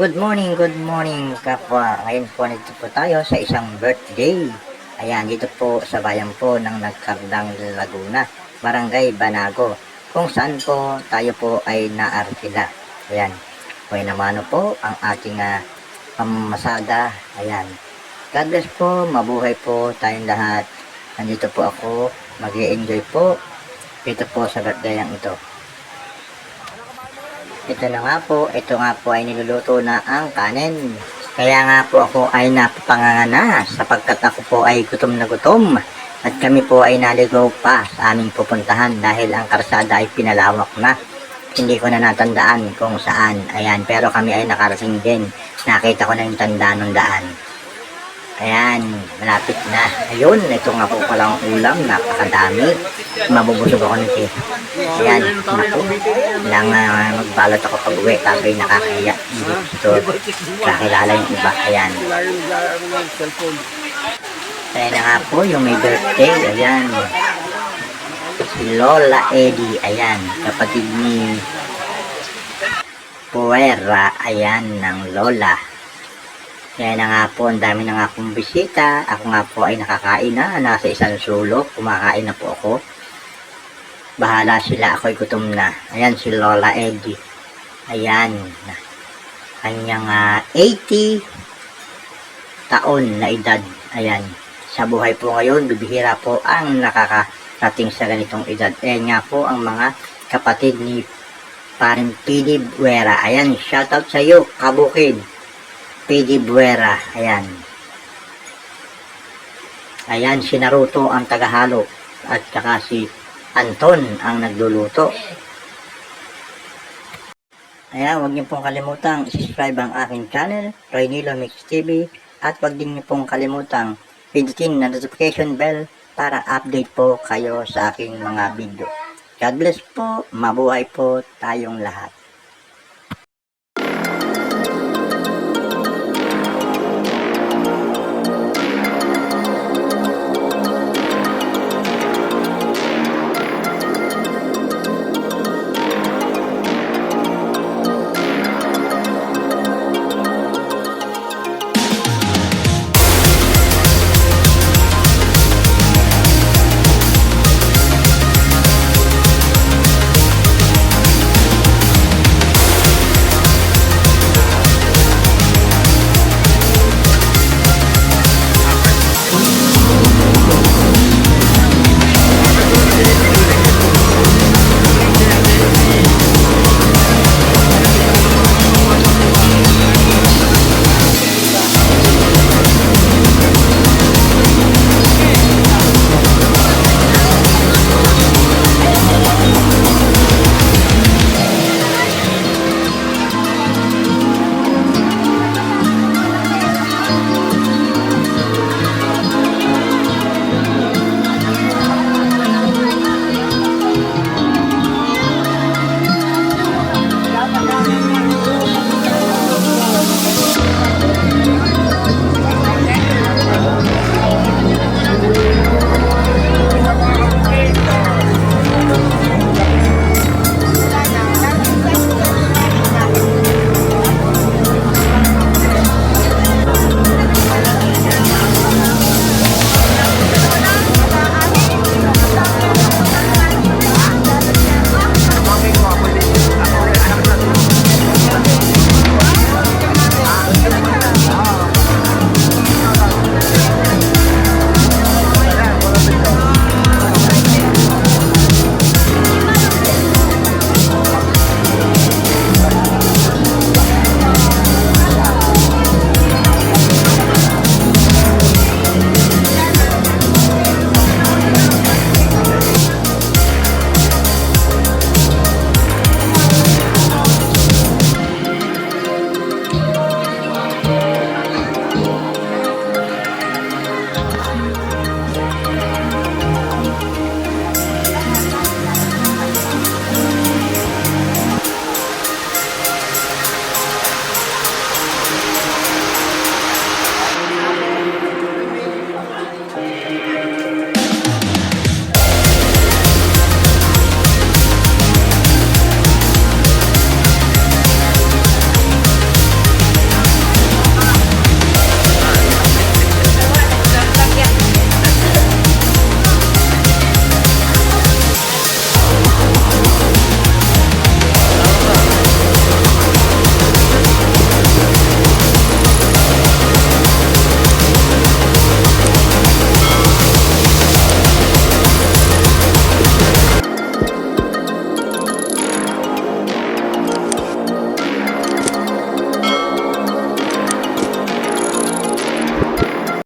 good morning kapwa. Ngayon po nito po tayo sa isang birthday. Ayan, dito po sa bayan po ng Nagkardang, Laguna, Barangay Banago, kung saan po tayo po ay naarkila. Ayan, buhay naman po ang ating pamamasada. Ayan, God bless po, mabuhay po tayong lahat. Nandito po ako, mag-i-enjoy po dito po sa birthday ito. Ito nga po ay niluluto na ang kanin. Kaya nga po ako ay napapanganga sapagkat ako po ay gutom na gutom. At kami po ay naligaw pa sa aming pupuntahan dahil ang karsada ay pinalawak na. Hindi ko na natandaan kung saan. Ayan, pero kami ay nakarating din. Nakita ko na yung tanda ng daan. Ayan, malapit na. Ayun, ito nga po palang ulam, napakadami. Mabubusog ako nito. Ayan, naku. Lang magbalot ako pag uwi, tapos nakakaya. Ito, kakilala yung iba. Ayan. Ayan na nga po, yung may birthday. Ayan. Si Lola Eddie. Ayan, kapatid ni Puwera. Ayan, ng Lola. Kaya na nga po, ang dami na nga pong bisita. Ako nga po ay nakakain na. Nasa isang sulok. Kumakain na po ako. Bahala sila. Ako'y gutom na. Ayan si Lola Eddie. Ayan. Kanyang 80 taon na edad. Ayan. Sa buhay po ngayon, bibihira po ang nakakarating sa ganitong edad. Ayan nga po ang mga kapatid ni Paring Pidi Buera. Ayan, shoutout sa iyo, Kabukid. Pidi Buera, ayan. Ayan, si Naruto ang tagahalo at saka si Anton ang nagluluto. Ayan, huwag niyo pong kalimutang subscribe ang aking channel, Roynilo Mix TV, at huwag din niyo pong kalimutang pindutin na notification bell para update po kayo sa aking mga video. God bless po, mabuhay po tayong lahat.